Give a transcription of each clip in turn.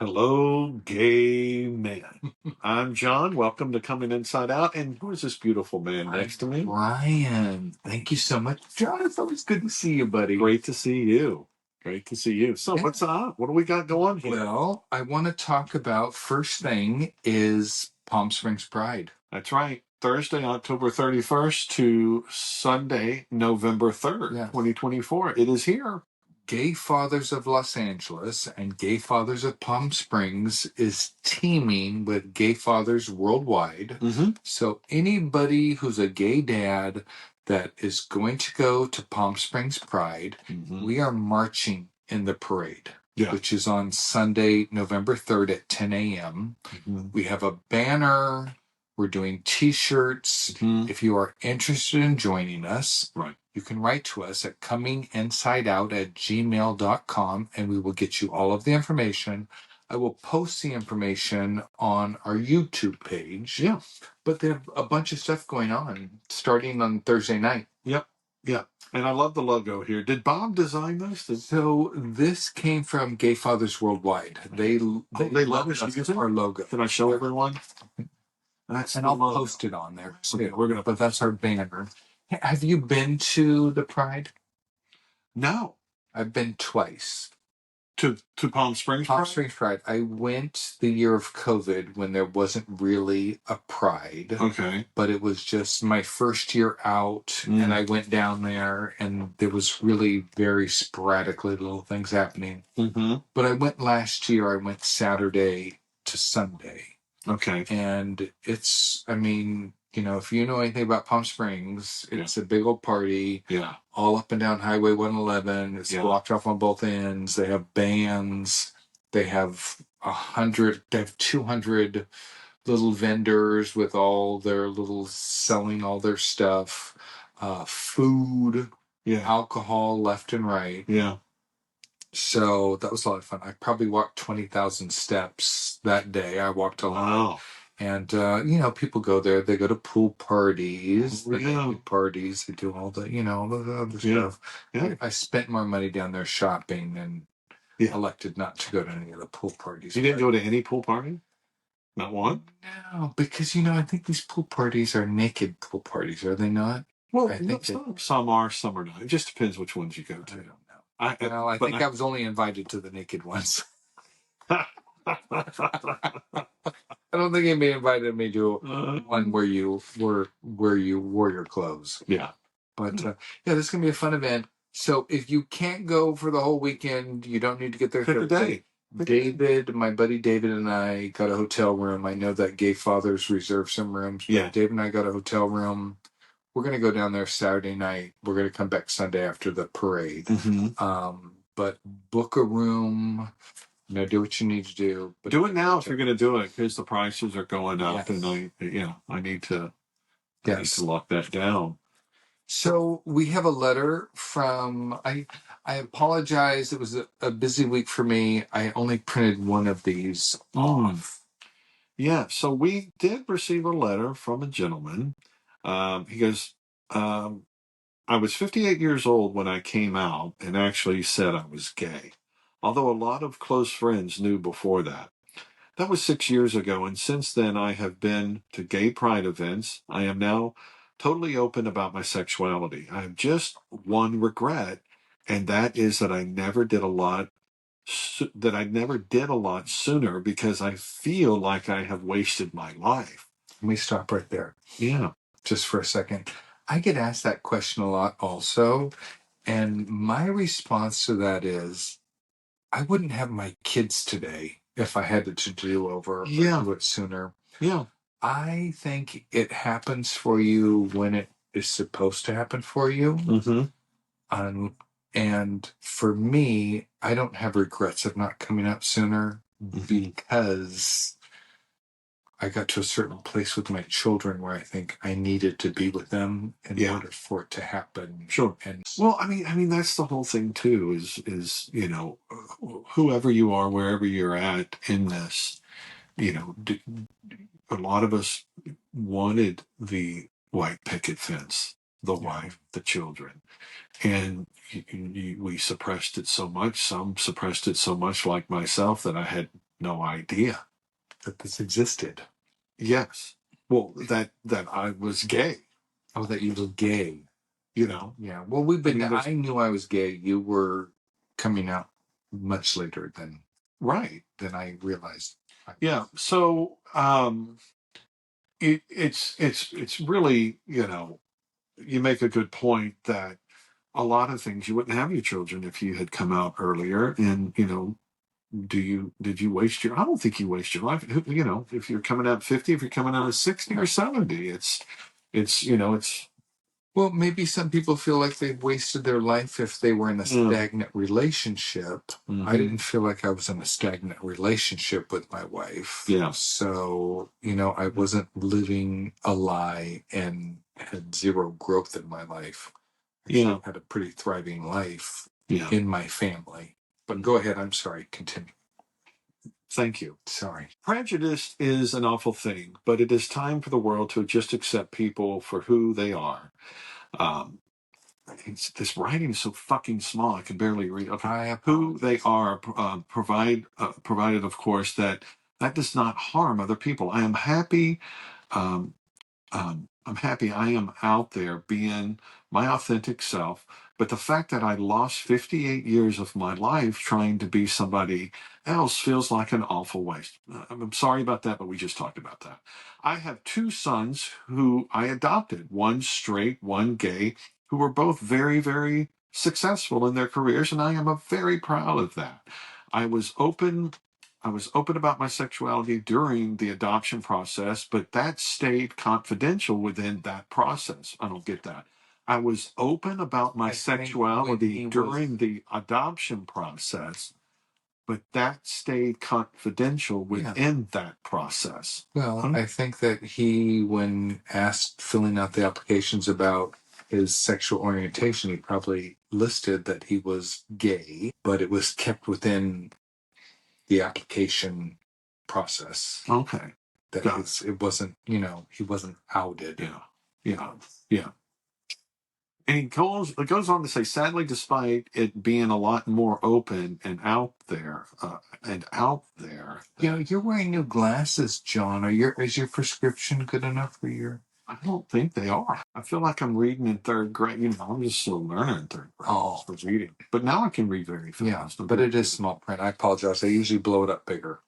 Hello, gay man. I'm John. Welcome to Coming Inside Out. And who is this beautiful man next to me? Ryan, thank you so much. John, it's always good to see you, buddy. Great to see you. Great to see you. So, what's up? What do we got going here? Well, I want to talk about first thing is Palm Springs Pride. That's right. Thursday, October 31st to Sunday, November 3rd, Yes. 2024. It is here. Gay Fathers of Los Angeles and Gay Fathers of Palm Springs is teaming with Gay Fathers Worldwide. Mm-hmm. So anybody who's a gay dad that is going to go to Palm Springs Pride, we are marching in the parade, which is on Sunday, November 3rd at 10 a.m. We have a banner. We're doing T-shirts. If you are interested in joining us, you can write to us at cominginsideout@gmail.com, and we will get you all of the information. I will post the information on our YouTube page. Yeah. But they have a bunch of stuff going on starting on Thursday night. Yep. Yeah. And I love the logo here. Did Bob design this? So this came from Gay Fathers Worldwide. They love us using our logo. Can I show everyone? And I'll post it on there. So but that's our banner. Have you been to the Pride? No. I've been twice. To Palm Springs Palm Pride? Springs Pride. I went the year of COVID when there wasn't really a Pride. Okay. But it was just my first year out, and I went down there, and there was really very sporadically little things happening. But I went last year. I went Saturday to Sunday. Okay. And it's, I mean, you know, if you know anything about Palm Springs, it's a big old party. Yeah. All up and down Highway 111. It's blocked off on both ends. They have bands. They have 200 little vendors with all their little, selling all their stuff. Food, alcohol left and right. Yeah. So that was a lot of fun. I probably walked 20,000 steps that day. I walked a lot. Wow. And, you know, people go there. They go to pool parties. Oh, yeah. They do parties. They do all the, you know, the other stuff. Yeah. I spent more money down there shopping and elected not to go to any of the pool parties. You didn't go to any pool party? Not one? No, because, you know, I think these pool parties are naked pool parties, are they not? Well, I think some are, some are not. It just depends which ones you go to. I don't know. I think I was only invited to the naked ones. I don't think anybody invited me to one where you wore your clothes. Yeah. But this is gonna be a fun event. So if you can't go for the whole weekend, you don't need to get there Thursday. David, my buddy David, and I got a hotel room. I know that Gay Fathers reserve some rooms. Yeah. David and I got a hotel room. We're going to go down there Saturday night. We're going to come back Sunday after the parade. But book a room. You know, do what you need to do. But do it now if you're going to do it, because the prices are going up, and I need to lock that down. So we have a letter from. I apologize. It was a busy week for me. I only printed one of these off. Yeah. So we did receive a letter from a gentleman. He goes, I was 58 years old when I came out and actually said I was gay, although a lot of close friends knew before that. That was 6 years ago, and since then I have been to gay pride events. I am now totally open about my sexuality. I have just one regret, and that is that I never did a lot sooner, because I feel like I have wasted my life. Let me stop right there. Yeah. Just for a second. I get asked that question a lot also. And my response to that is, I wouldn't have my kids today if I had to do over or do it sooner. Yeah. I think it happens for you when it is supposed to happen for you. And for me, I don't have regrets of not coming out sooner because I got to a certain place with my children where I think I needed to be with them in order for it to happen. Sure. And well, I mean, that's the whole thing too, is, you know, whoever you are, wherever you're at in this, you know, a lot of us wanted the white picket fence, the wife, the children. And we suppressed it so much. Some suppressed it so much, like myself, that I had, no idea that this existed. Yes. Well, that I was gay. Oh, that you were gay. You know. Yeah. Well, I knew I was gay. You were coming out much later than I realized. Yeah. So it's really, you make a good point that a lot of things you wouldn't have your children if you had come out earlier. And did you waste your? I don't think you waste your life. If you're coming out 50, if you're coming out at 60 or 70, it's. Well, maybe some people feel like they've wasted their life if they were in a stagnant relationship. Mm-hmm. I didn't feel like I was in a stagnant relationship with my wife. Yeah. So, I wasn't living a lie and had zero growth in my life. I had a pretty thriving life in my family. But go ahead. I'm sorry. Continue. Thank you. Sorry. Prejudice is an awful thing, but it is time for the world to just accept people for who they are. This writing is so fucking small, I can barely read. Okay. Who they are, provided, of course, that does not harm other people. I am happy. I'm happy I am out there being my authentic self. But the fact that I lost 58 years of my life trying to be somebody else feels like an awful waste. I'm sorry about that, but we just talked about that. I have two sons who I adopted, one straight, one gay, who were both very, very successful in their careers, and I am very proud of that. I was open about my sexuality during the adoption process, but that stayed confidential within that process. I don't get that. I was open about my sexuality during the adoption process, but that stayed confidential within that process. Well, I think that when asked filling out the applications about his sexual orientation, he probably listed that he was gay, but it was kept within the application process. Okay. That it wasn't, he wasn't outed. Yeah. And it goes on to say, sadly, despite it being a lot more open and out there. Yeah, you're wearing new glasses, John. Is your prescription good enough for your? I don't think they are. I feel like I'm reading in third grade. I'm just still learning in third grade. Oh, for reading. But now I can read very fast. Yeah, but it is small print. I apologize. I usually blow it up bigger.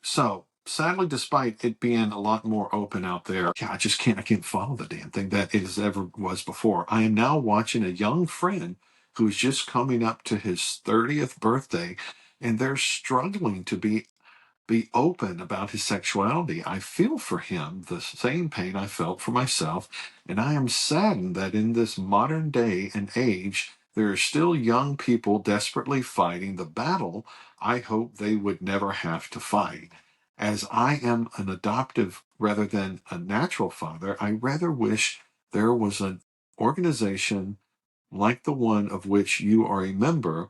So sadly, despite it being a lot more open out there, I can't follow the damn thing that it ever was before. I am now watching a young friend who's just coming up to his 30th birthday, and they're struggling to be open about his sexuality. I feel for him the same pain I felt for myself, and I am saddened that in this modern day and age, there are still young people desperately fighting the battle I hope they would never have to fight. As I am an adoptive rather than a natural father, I rather wish there was an organization like the one of which you are a member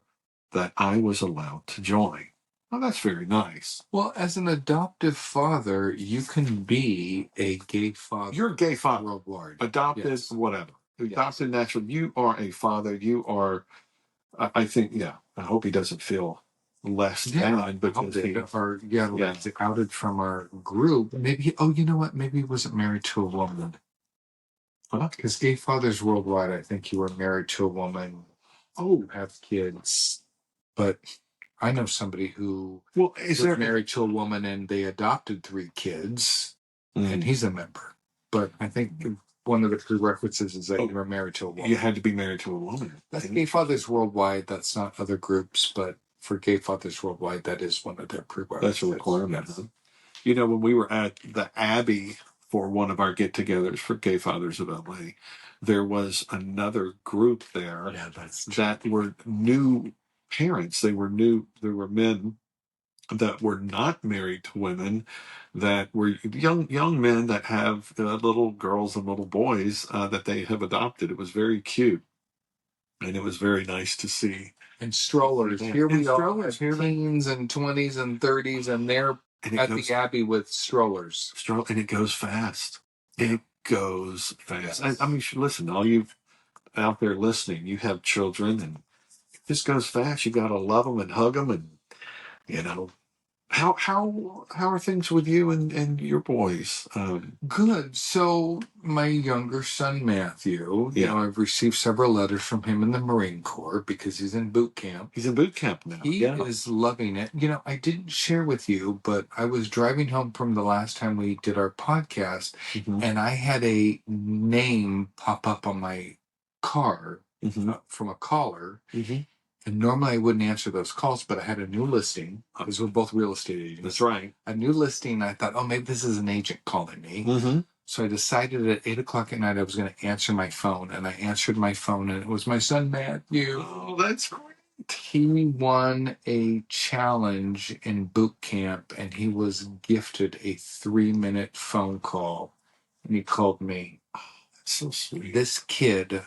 that I was allowed to join. Oh, that's very nice. Well, as an adoptive father, you can be a gay father. You're a gay father. Worldwide. Adopted, yes. Whatever. Adopted, natural. You are a father. You are, I think, I hope he doesn't feel less than because outed from our group. Maybe, you know what? Maybe he wasn't married to a woman. Because gay fathers worldwide, I think you were married to a woman. Oh, have kids. But I know somebody who was married to a woman and they adopted 3 kids, and he's a member. But I think one of the prerequisites is that you were married to a woman. You had to be married to a woman. That's Gay Fathers Worldwide. That's not other groups, but for Gay Fathers Worldwide, that is one of their prerequisites. That's a requirement. Yes. When we were at the Abbey for one of our get-togethers for Gay Fathers of LA, there was another group there that were new parents. There were men that were not married to women, that were young men that have little girls and little boys that they have adopted. It was very cute, and it was very nice to see. And strollers. Here we are, teens and 20s and 30s, and they're at the Abbey with strollers. And it goes fast. It goes fast. Yes. I mean, listen, all you out there listening, you have children, and it just goes fast. You got to love them and hug them and you know. How are things with you and your boys? Good. So my younger son Matthew, I've received several letters from him in the Marine Corps because he's in boot camp. He's in boot camp now. He is loving it. I didn't share with you, but I was driving home from the last time we did our podcast, and I had a name pop up on my car from a caller. And normally I wouldn't answer those calls, but I had a new listing because we're both real estate agents. That's right. A new listing. I thought, oh, maybe this is an agent calling me. So I decided at 8:00 at night I was going to answer my phone. And I answered my phone, and it was my son, Matthew. Oh, that's great. He won a challenge in boot camp, and he was gifted a 3-minute phone call. And he called me. Oh, that's so sweet. This kid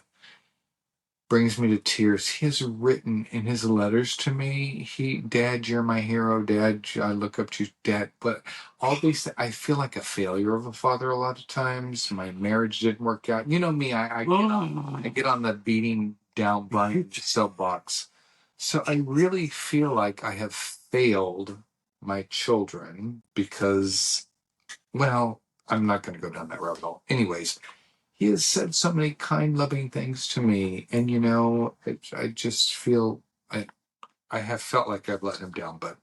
brings me to tears. He has written in his letters to me, Dad, you're my hero. Dad, I look up to you, Dad. But all these, I feel like a failure of a father a lot of times. My marriage didn't work out. You know me, I get on the beating down Brian soapbox. So I really feel like I have failed my children because, well, I'm not going to go down that rabbit hole. Anyways, he has said so many kind, loving things to me. And, I just feel I have felt like I've let him down. But,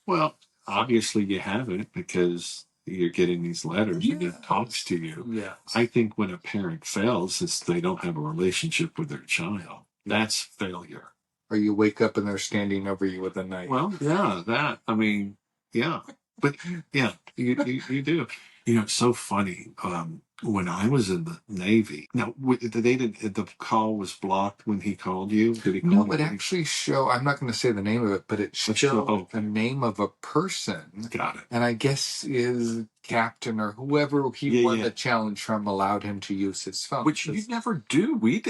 well, obviously you haven't because you're getting these letters and he talks to you. Yeah. I think when a parent fails, it's they don't have a relationship with their child. That's failure. Or you wake up and they're standing over you with a knife. Well, yeah, that. I mean, yeah. But, yeah, you do. It's so funny. When I was in the Navy, now the call was blocked when he called you. Did he call? No, it actually I'm not going to say the name of it, but it showed the name of a person. Got it. And I guess his captain or whoever he won the challenge from allowed him to use his phone, which you never do. We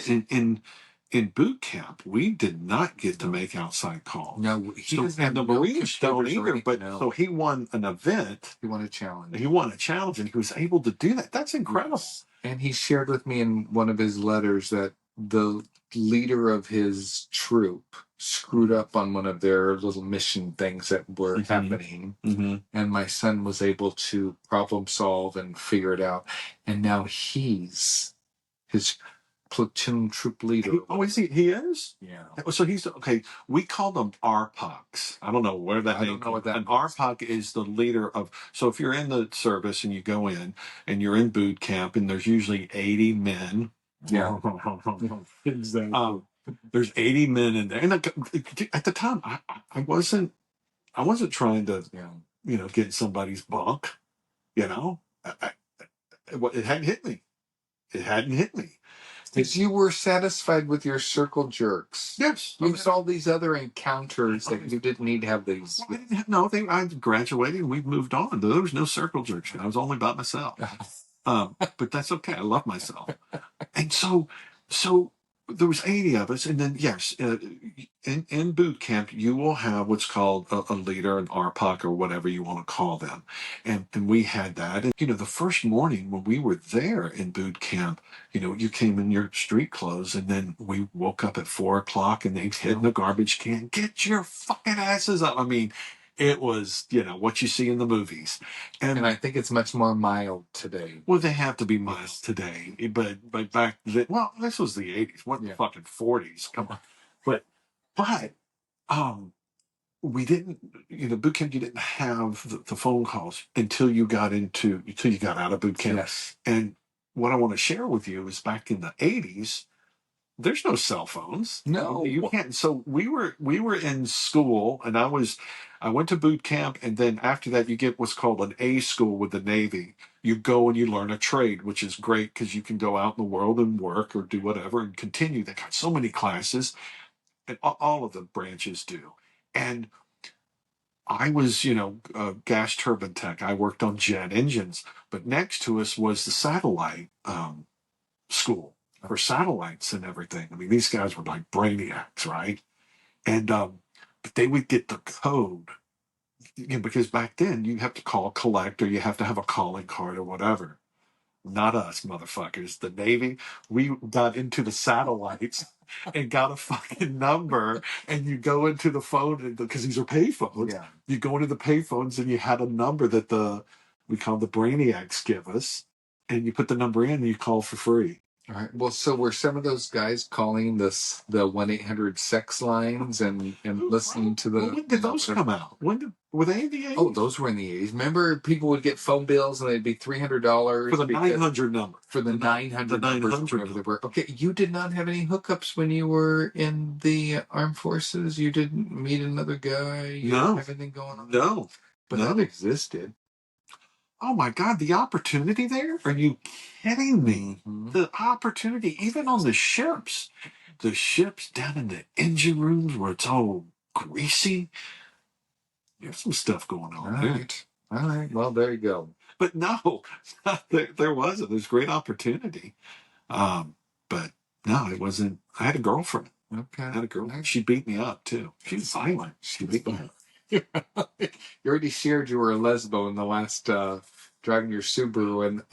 in boot camp, we did not get to make outside calls. No, he doesn't have the Marines don't either. But so he won an event. He won a challenge. He won a challenge, and he was able to do that. That's incredible. And he shared with me in one of his letters that the leader of his troop screwed up on one of their little mission things that were happening. And my son was able to problem solve and figure it out. And now he's his platoon troop leader. Is he? He is? Yeah. So he's okay. We call them RPOCs. I don't know where that. I don't know what that. An RPOC is the leader of. So if you're in the service and you go in and you're in boot camp and there's usually 80 men. Yeah. Exactly. There's 80 men in there, and at the time I wasn't trying to get somebody's bunk. It hadn't hit me. It hadn't hit me. Because you were satisfied with your circle jerks. Yes. You had all these other encounters that you didn't need to have these. Well, I graduated and we've moved on. There was no circle jerks. I was only by myself. But that's okay. I love myself. And so there was 80 of us. And then, yes, in boot camp, you will have what's called a leader, an RPOC, or whatever you want to call them. And we had that. And, the first morning when we were there in boot camp, you came in your street clothes, and then we woke up at 4:00 and they'd hit in the garbage can. Get your fucking asses up. I mean, it was, what you see in the movies. And I think it's much more mild today. Well, they have to be mild today. But back then, well, this was the 80s. What the fucking 40s? Come on. But we didn't, boot camp, you didn't have the phone calls until you got out of boot camp. Yes. And what I want to share with you is back in the 80s, there's no cell phones. No, you can't. So we were in school, and I went to boot camp, and then after that, you get what's called an A school with the Navy. You go and you learn a trade, which is great because you can go out in the world and work or do whatever and continue. They got so many classes, and all of the branches do. And I was, gas turbine tech. I worked on jet engines, but next to us was the satellite school for satellites and everything. I mean, these guys were like brainiacs, right? And but they would get the code, because back then you have to call collect or you have to have a calling card or whatever. Not us, motherfuckers. The Navy, we got into the satellites and got a fucking number, and you go into the phone, because these are payphones. Yeah. You go into the payphones, and you had a number that we call the brainiacs give us, and you put the number in, and you call for free. All right. Well, so were some of those guys calling the 1-800-sex lines and listening to the? Well, when did those come out? Were they in the 80s? Oh, those were in the 80s. Remember, people would get phone bills and they'd be $300 for the 900 number. For the 900 numbers, whatever they were. Okay, you did not have any hookups when you were in the armed forces. You didn't meet another guy. You didn't have anything going on. No, but that existed. Oh my God, the opportunity there? Are you kidding me? Mm-hmm. The opportunity, even on the ships down in the engine rooms where it's all greasy. There's some stuff going on. All right. Well, there you go. But no, there wasn't. There's great opportunity. But no, it wasn't. I had a girlfriend. Okay. I had a girl. She beat me up too. She was violent. She beat me up. You already shared you were a lesbo in the last driving your Subaru in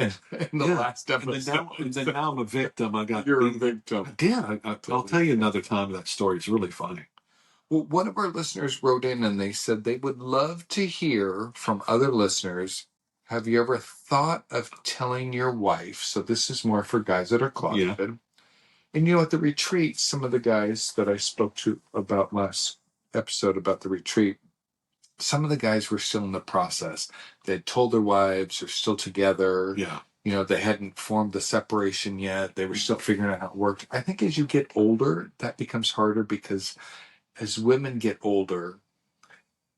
the last episode. And then now I'm a victim. You're a victim. I did. I'll tell you another time. That story is really funny. Well, one of our listeners wrote in and they said they would love to hear from other listeners. Have you ever thought of telling your wife? So this is more for guys that are closeted. Yeah. And at the retreat, some of the guys that I spoke to about last episode about the retreat, some of the guys were still in the process. They had told their wives they're still together. Yeah. They hadn't formed the separation yet. They were still figuring out how it worked. I think as you get older, that becomes harder because as women get older,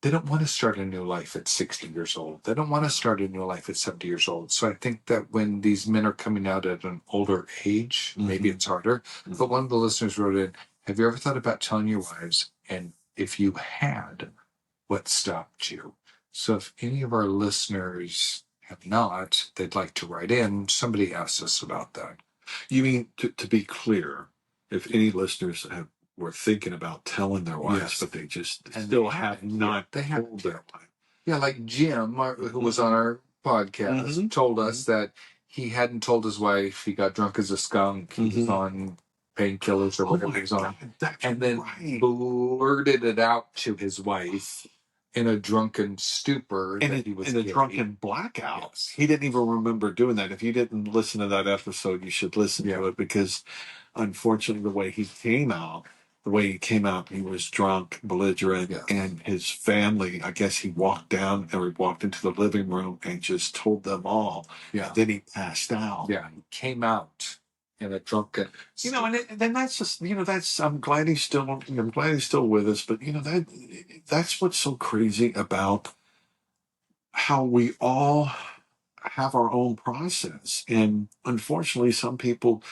they don't want to start a new life at 60 years old. They don't want to start a new life at 70 years old. So I think that when these men are coming out at an older age, maybe it's harder. Mm-hmm. But one of the listeners wrote in, have you ever thought about telling your wives? And if you had, what stopped you? So if any of our listeners have not, they'd like to write in. Somebody asked us about that. You mean, to be clear, if any listeners were thinking about telling their wives, but they just still have not told their wife. Yeah, like Jim, who was on our podcast, told us that he hadn't told his wife. He got drunk as a skunk. He was on painkillers or whatever he was on. And then blurted it out to his wife in a drunken stupor. In a drunken blackout. Yes. He didn't even remember doing that. If you didn't listen to that episode, you should listen to it because, unfortunately, the way he came out, he was drunk, belligerent, and his family, I guess he walked into the living room and just told them all. Yeah. And then he passed out. Yeah, he came out in a drunken. And then that's just, I'm glad he's still with us, but that's what's so crazy about how we all have our own process. And unfortunately, some people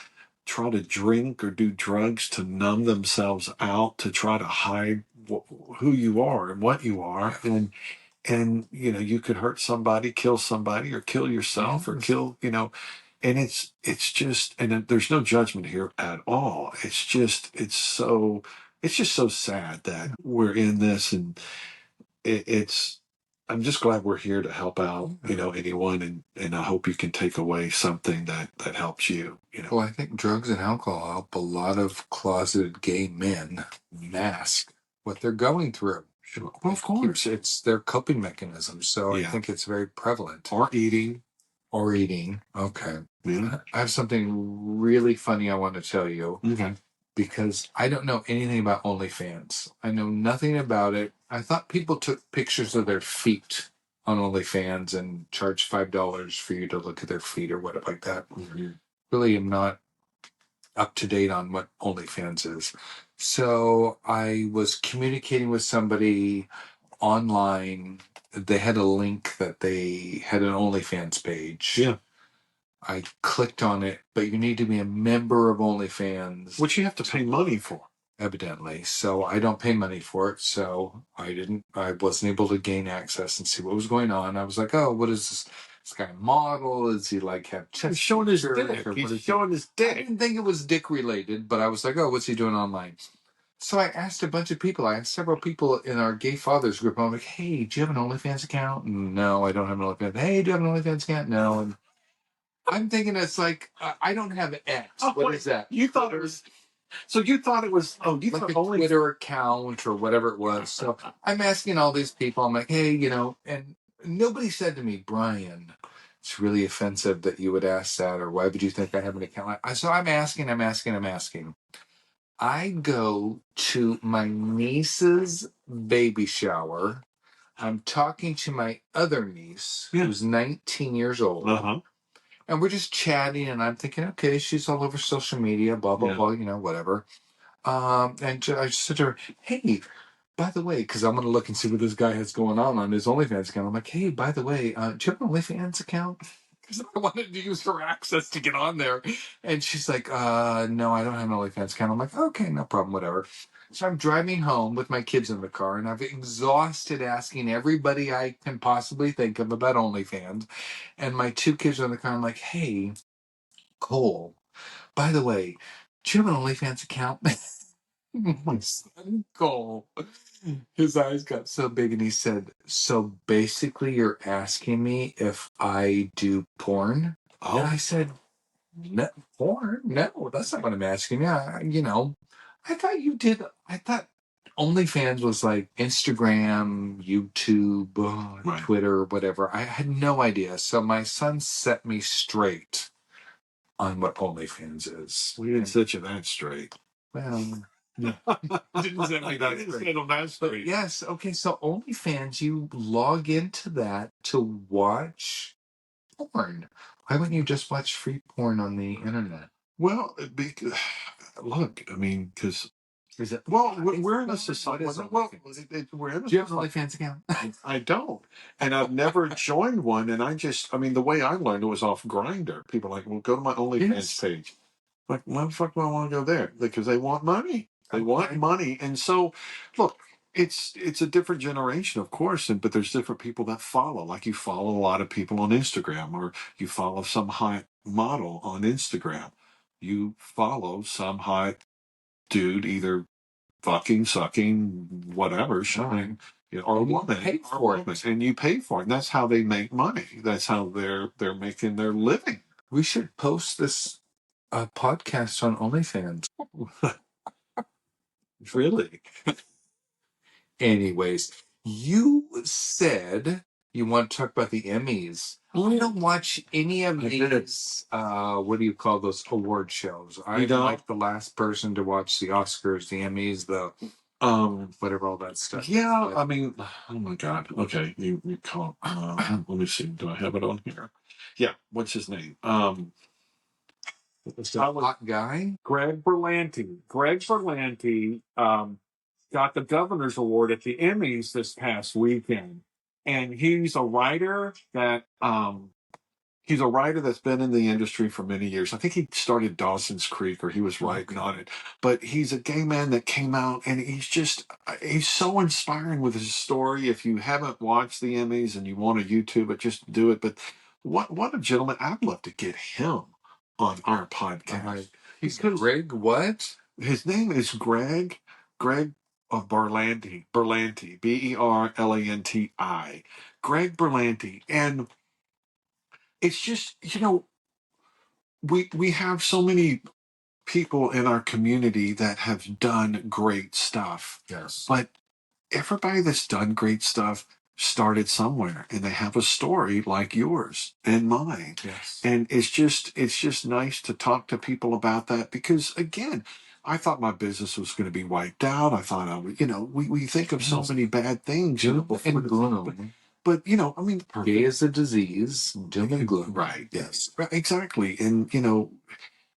try to drink or do drugs to numb themselves out, to try to hide who you are and what you are. And you could hurt somebody, kill somebody, or kill yourself, or kill, and it's just, and there's no judgment here at all. It's just so sad that we're in this, and I'm just glad we're here to help out, anyone, and I hope you can take away something that helps you. Well, I think drugs and alcohol help a lot of closeted gay men mask what they're going through. Sure. Well, of course, it's their coping mechanism. So I think it's very prevalent. Or eating. Okay. Yeah. I have something really funny I want to tell you. Okay. Because I don't know anything about OnlyFans. I know nothing about it. I thought people took pictures of their feet on OnlyFans and charged $5 for you to look at their feet or whatever like that. Mm-hmm. Really am not up to date on what OnlyFans is. So I was communicating with somebody online. They had a link that they had an OnlyFans page. Yeah. I clicked on it, but you need to be a member of OnlyFans. Which you have to pay money for. Evidently. So I don't pay money for it. So I wasn't able to gain access and see what was going on. I was like, oh, what is this guy model? Is he like have chest? He's showing his dick. He's showing his dick. I didn't think it was dick related, but I was like, oh, what's he doing online? So I asked a bunch of people. I asked several people in our gay fathers group. I'm like, hey, do you have an OnlyFans account? No, I don't have an OnlyFans. Hey, do you have an OnlyFans account? No. And I'm thinking it's like, I don't have X. Oh, what is that? You thought it was... So you thought it was, you like thought a only Twitter account or whatever it was. So I'm asking all these people, I'm like, hey, and nobody said to me, Brian, it's really offensive that you would ask that, or why would you think I have an account? So I'm asking. I go to my niece's baby shower. I'm talking to my other niece, who's 19 years old. Uh-huh. And we're just chatting, and I'm thinking, okay, she's all over social media, blah, blah, blah, whatever. And I said to her, hey, by the way, because I'm going to look and see what this guy has going on his OnlyFans account. I'm like, hey, by the way, do you have an OnlyFans account? Because I wanted to use her access to get on there. And she's like, no, I don't have an OnlyFans account. I'm like, okay, no problem, whatever. So I'm driving home with my kids in the car, and I've exhausted asking everybody I can possibly think of about OnlyFans. And my two kids are in the car. I'm like, hey, Cole, by the way, do you have an OnlyFans account? My son Cole, his eyes got so big, and he said, so basically you're asking me if I do porn? Oh. And I said, no, porn? No, that's not what I'm asking. Yeah, I thought you did. I thought OnlyFans was like Instagram, YouTube, right, Twitter, whatever. I had no idea. So my son set me straight on what OnlyFans is. We didn't set you that straight. Well, didn't set me that straight. But yes, okay, so OnlyFans, you log into that to watch porn. Why wouldn't you just watch free porn on the internet? Well, look, I mean, because... Is it? Well, we're in a society. Well, we're in a... Do you have an OnlyFans account? I don't, and I've never joined one. And I mean, the way I learned it was off Grindr. People are like, well, go to my OnlyFans page. I'm like, why the fuck do I want to go there? Because they want money. They want money, and so, look, it's a different generation, of course, but there's different people that follow. Like you follow a lot of people on Instagram, or you follow some hot model on Instagram. You follow some hot dude, either fucking, sucking, whatever, showing, or a woman, pay for it, and you pay for it, and that's how they make money. That's how they're making their living. We should post this podcast on OnlyFans. Really? Anyways, you said you want to talk about the Emmys. I don't watch any of these, what do you call those award shows? I'm like the last person to watch the Oscars, the Emmys, the whatever, all that stuff. Yeah, I mean, oh my God. Okay, you call. Let me see. Do I have it on here? Yeah. What's his name? The hot guy, Greg Berlanti. Greg Berlanti got the Governor's Award at the Emmys this past weekend, and he's a writer that that's been in the industry for many years. I think he started Dawson's Creek, or he was writing on it. But he's a gay man that came out, and he's so inspiring with his story. If you haven't watched the Emmys and you want to YouTube it, just do it. But what a gentleman! I'd love to get him on our podcast. He's Greg what? His name is Greg of Berlanti, Berlanti, Greg Berlanti. And it's just, we have so many people in our community that have done great stuff. Yes. But everybody that's done great stuff started somewhere, and they have a story like yours and mine. Yes. And it's just nice to talk to people about that, because again, I thought my business was going to be wiped out. I thought I would, we think of so many bad things, but I mean, gay is a disease, doom and gloom. Right. Yes. Right, exactly. And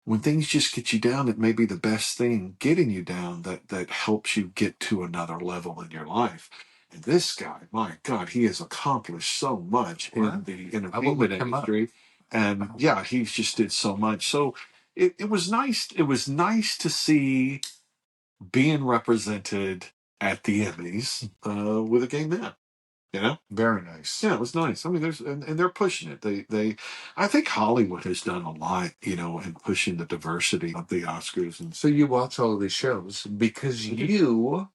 when things just get you down, it may be the best thing getting you down that helps you get to another level in your life. And this guy, my God, he has accomplished so much in the entertainment industry. And yeah, he's just did so much. So it was nice. It was nice to see being represented at the Emmys with a gay man. Very nice. Yeah, it was nice. I mean, and they're pushing it. I think Hollywood has done a lot, in pushing the diversity of the Oscars. And so you watch all of these shows because you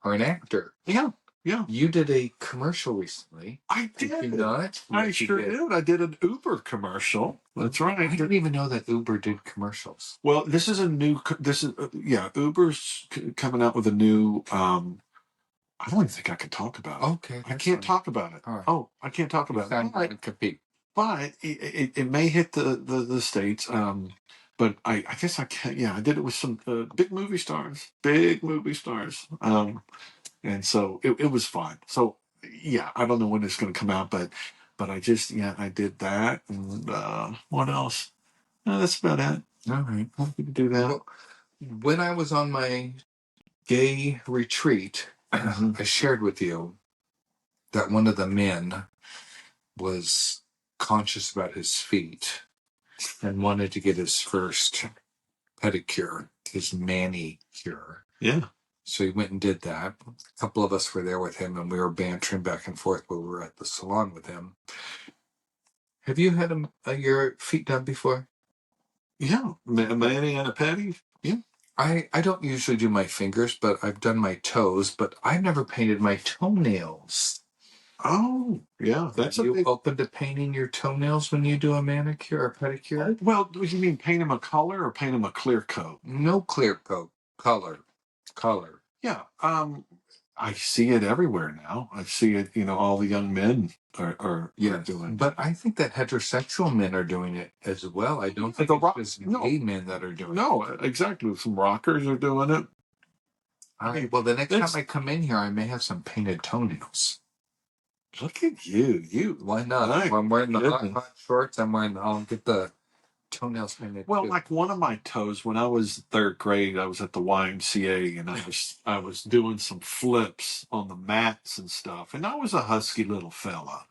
are an actor. Yeah. Yeah. You did a commercial recently. I did. Did you not? I sure did. I did an Uber commercial. That's right. I didn't even know that Uber did commercials. Well, this is a new. This is Uber's coming out with a new. I don't even think I can talk about it. Okay, I can't talk about it. Right. Oh, I can't talk about it. Compete. But it may hit the States. But I guess I can't. Yeah, I did it with some big movie stars. Big movie stars. And so it was fun. So yeah, I don't know when it's going to come out, but I just I did that. And what else? No, that's about it. All right, I could do that. Well, when I was on my gay retreat, I shared with you that one of the men was conscious about his feet and wanted to get his first pedicure, his manicure. Yeah. So he went and did that. A couple of us were there with him, and we were bantering back and forth while we were at the salon with him. Have you had your feet done before? Yeah, a mani and a pedi. Yeah. I don't usually do my fingers, but I've done my toes, but I've never painted my toenails. Oh, yeah. Are you open to painting your toenails when you do a manicure or pedicure? Well, do you mean paint them a color or paint them a clear coat? No clear coat. Color. Yeah. I see it everywhere now. I see it, all the young men are doing it. But I think that heterosexual men are doing it as well. I don't think it's gay men that are doing it. No, exactly. Some rockers are doing it. All right. Well, the next time I come in here, I may have some painted toenails. Look at you. Why not? I'm wearing the hot shorts. I'll get the toenails painted. Well, too. Like one of my toes, when I was third grade, I was at the YMCA and I was doing some flips on the mats and stuff. And I was a husky little fella.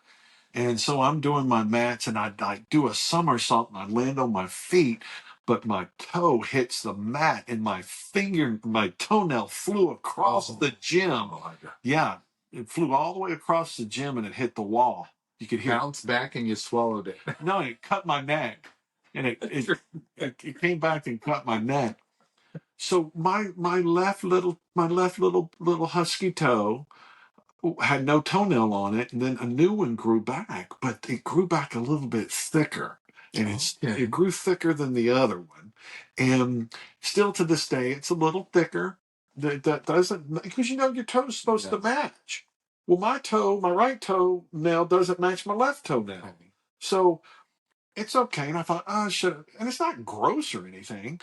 And so I'm doing my mats and I do a somersault and I land on my feet, but my toe hits the mat and my toenail flew across the gym. Oh my God. Yeah. It flew all the way across the gym and it hit the wall. You could hear it bounce back and you swallowed it. No, it cut my neck. And it came back and cut my neck. So my left little husky toe had no toenail on it, and then a new one grew back, but it grew back a little bit thicker, and it grew thicker than the other one, and still to this day it's a little thicker. That doesn't, because your toe's supposed to match. Well, my right toe nail doesn't match my left toenail, so it's okay. And I thought, and it's not gross or anything.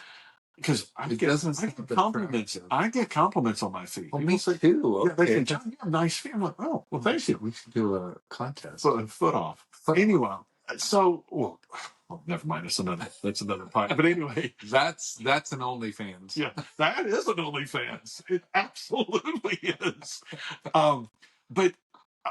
Because I get compliments. I get compliments on my feet. Well, me too. Okay. Yeah, they say, John, you have nice feet. I'm like, oh, well, thank you. We should do a contest. Foot off. Anyway, so never mind. That's another part. But anyway, that's an OnlyFans. Yeah, that is an OnlyFans. It absolutely is. But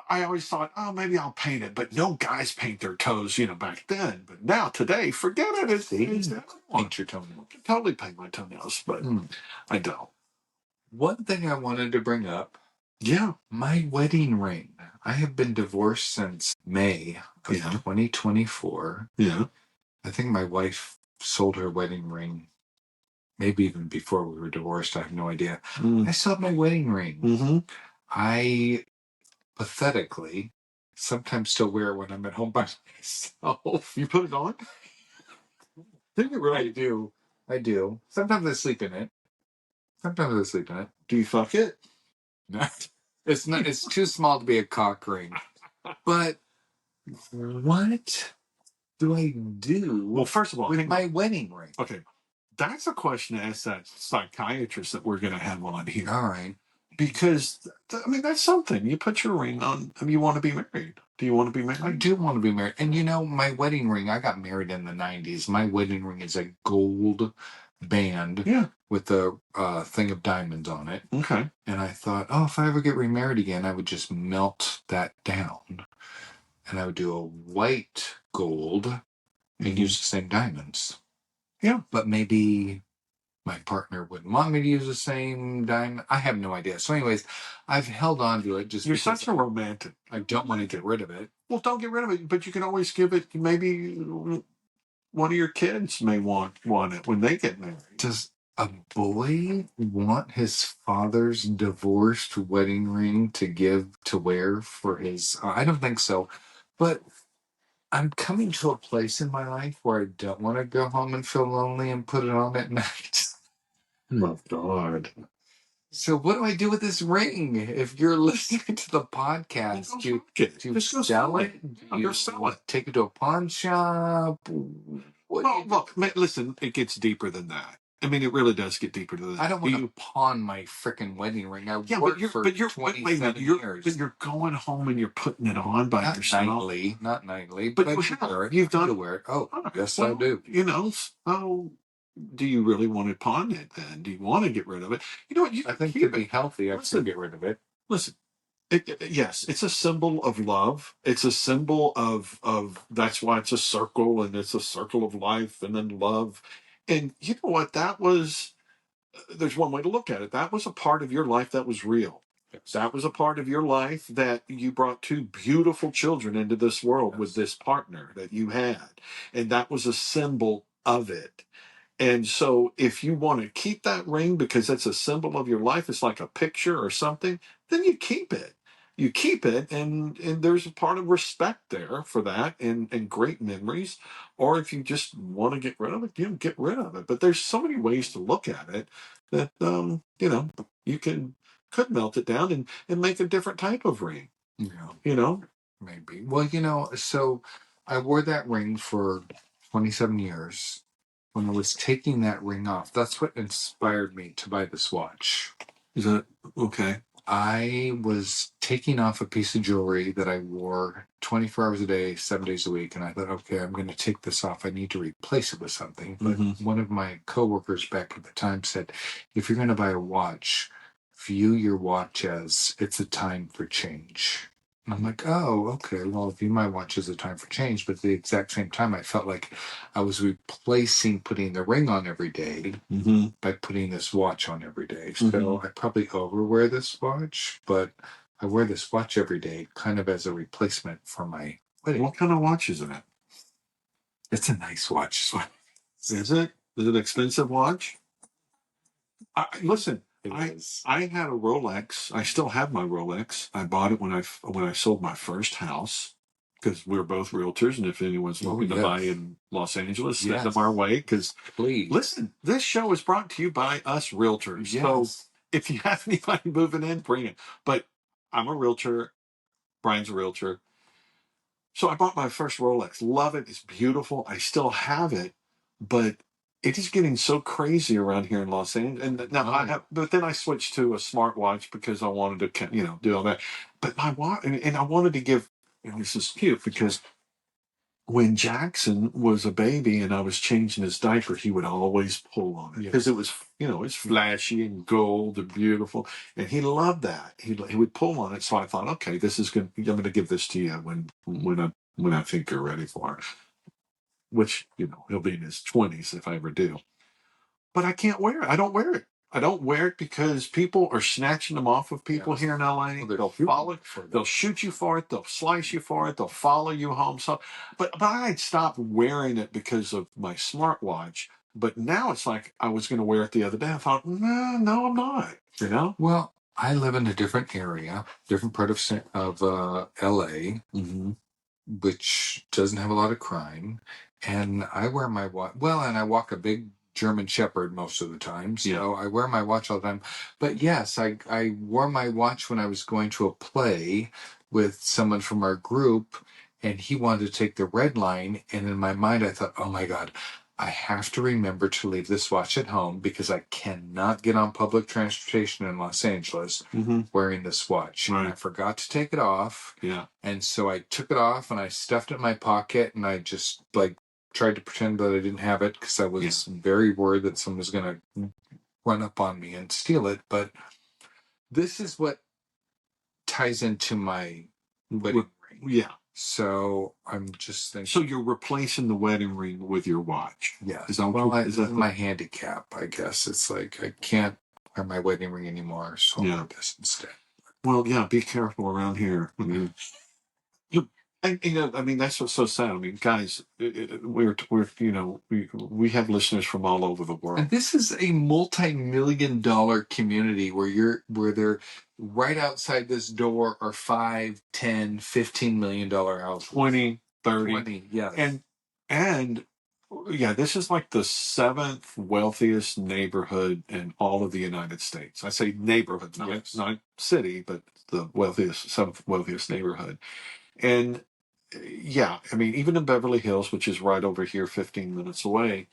I always thought, maybe I'll paint it. But no guys paint their toes, back then. But now, today, forget it. It's paint your toenails. I can totally paint my toenails, but I don't. One thing I wanted to bring up. Yeah. My wedding ring. I have been divorced since May of 2024. Yeah. I think my wife sold her wedding ring maybe even before we were divorced. I have no idea. I still have my wedding ring. Mm-hmm. I pathetically sometimes still wear it when I'm at home by myself. You put it on? Do you really? I do. Sometimes I sleep in it. Do you fuck it? No. It's not. It's too small to be a cock ring. But what do I do? Well, first of all, with my wedding ring. Okay, that's a question to ask that psychiatrist that we're going to have on here. All right. Because, that's something. You put your ring on and you want to be married. Do you want to be married? I do want to be married. And my wedding ring, I got married in the 90s. My wedding ring is a gold band with a thing of diamonds on it. Okay. And I thought, if I ever get remarried again, I would just melt that down. And I would do a white gold and use the same diamonds. Yeah. But maybe my partner wouldn't want me to use the same diamond. I have no idea. So anyways, I've held on to it. You're such a romantic. I don't want to get rid of it. Well, don't get rid of it, but you can always give it, maybe one of your kids may want it when they get married. a boy want his father's divorced wedding ring to give to wear for his? I don't think so. But I'm coming to a place in my life where I don't want to go home and feel lonely and put it on at night. My God. So what do I do with this ring? If you're listening to the podcast, do you sell it? Do you sell it. take it to a pawn shop? Well, look, listen, it gets deeper than that. I mean, it really does get deeper than that. I don't want to pawn my freaking wedding ring. I worked for 27 years. But you're going home and you're putting it on by yourself. Not nightly. But I you wear it. You've done to wear it. Oh, yes, well, I do. You know, so do you really want to pawn it then? Do you want to get rid of it? You know what? I think to be healthy, I should get rid of it. Listen, yes, it's a symbol of love. It's a symbol of that's why it's a circle, and it's a circle of life and then love. And you know what? That was, there's one way to look at it. That was a part of your life that was real. Yes. That was a part of your life that you brought two beautiful children into this world. Yes. With this partner that you had. And that was a symbol of it. And so if you want to keep that ring because it's a symbol of your life, it's like a picture or something, then you keep it. You keep it, and there's a part of respect there for that and great memories. Or if you just want to get rid of it, you get rid of it. But there's so many ways to look at it that you could melt it down and make a different type of ring. Yeah. Maybe. Well, so I wore that ring for 27 years. When I was taking that ring off, that's what inspired me to buy this watch. Is that okay? I was taking off a piece of jewelry that I wore 24 hours a day, 7 days a week, and I thought, okay, I'm going to take this off. I need to replace it with something. But one of my coworkers back at the time said, if you're going to buy a watch, view your watch as it's a time for change. And I'm like, oh, okay, well, view my watch as a time for change. But at the exact same time, I felt like I was replacing putting the ring on every day by putting this watch on every day. So I probably overwear this watch, but I wear this watch every day kind of as a replacement for my wedding. What kind of watch is it? It's a nice watch. Is it? Is it an expensive watch? Listen, I had a Rolex. I still have my Rolex. I bought it when I sold my first house because we're both realtors, and if anyone's looking to buy in Los Angeles, send them our way. Because listen, this show is brought to you by us realtors. Yes. So if you have anybody moving in, bring it. But I'm a realtor. Brian's a realtor. So I bought my first Rolex. Love it. It's beautiful. I still have it, but it is getting so crazy around here in Los Angeles. And now but then I switched to a smartwatch because I wanted to, do all that. But my watch, and I wanted to give, and this is cute because when Jackson was a baby and I was changing his diaper, he would always pull on it because it was, it's flashy and gold and beautiful, and he loved that. He would pull on it. So I thought, okay, I'm going to give this to you when I think you're ready for it. Which he'll be in his 20s if I ever do. But I can't wear it. I don't wear it. I don't wear it because people are snatching them off of people here in LA. Well, they'll shoot you for it. They'll slice you for it. They'll follow you home. So, but I'd stopped wearing it because of my smartwatch. But now it's like I was going to wear it the other day. I thought, no, I'm not. Well, I live in a different area, different part of LA, which doesn't have a lot of crime. And I wear my watch. Well, and I walk a big German Shepherd most of the time, so I wear my watch all the time. But yes, I wore my watch when I was going to a play with someone from our group, and he wanted to take the red line. And in my mind, I thought, oh my God, I have to remember to leave this watch at home because I cannot get on public transportation in Los Angeles wearing this watch. Right. And I forgot to take it off. Yeah. And so I took it off and I stuffed it in my pocket, and I just tried to pretend that I didn't have it because I was very worried that someone was going to run up on me and steal it. But this is what ties into my wedding ring. Yeah. So I'm just thinking. So you're replacing the wedding ring with your watch? Yeah. Is that my handicap, I guess. It's like I can't wear my wedding ring anymore, so I'll wear this instead. Well, yeah, be careful around here. I mean, And I mean, that's what's so sad. I mean, guys, we're we have listeners from all over the world. And this is a multi-million-dollar community where they're right outside this door are 5, 10, $15 million houses. 20, 30. 20, yes. And yeah, this is like the 7th wealthiest neighborhood in all of the United States. I say neighborhood, not city, but the 7th wealthiest neighborhood. And yeah, I mean, even in Beverly Hills, which is right over here, 15 minutes away,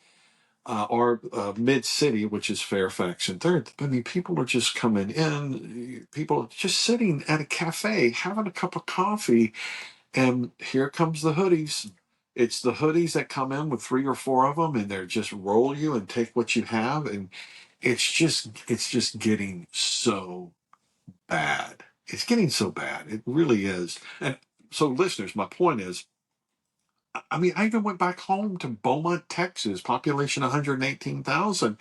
or mid city, which is Fairfax and Third. I mean, people are just coming in, people are just sitting at a cafe, having a cup of coffee, and here comes the hoodies. It's the hoodies that come in with 3 or 4 of them, and they're just roll you and take what you have, and it's just getting so bad. It's getting so bad. It really is. And so, listeners, my point is, I mean, I even went back home to Beaumont, Texas, population 118,000,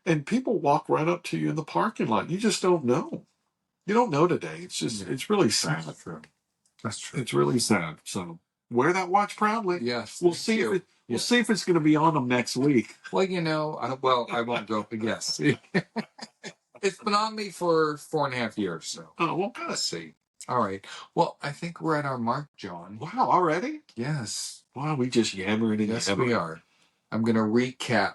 and people walk right up to you in the parking lot. You just don't know. You don't know today. It's just, it's really sad. That's true. That's true. It's really sad. So wear that watch proudly. Yes. We'll see if we'll see if it's going to be on them next week. Well, I won't go. Yes. It's been on me for 4.5 years. So. Oh, well, good. Let's see. All right. Well, I think we're at our mark, John. Wow, already? Yes. Wow, we just yammering and yes, yammering. we are. I'm going to recap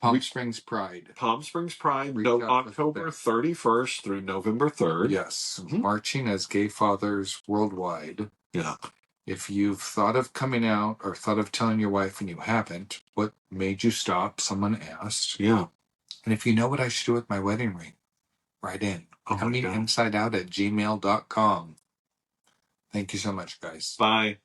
Palm Springs Pride. Palm Springs Pride, October 31st through November 3rd. Yes. Mm-hmm. Marching as gay fathers worldwide. Yeah. If you've thought of coming out or thought of telling your wife and you haven't, what made you stop? Someone asked. Yeah. And if you know what I should do with my wedding ring, write in. Coming inside out at gmail.com. Thank you so much, guys. Bye.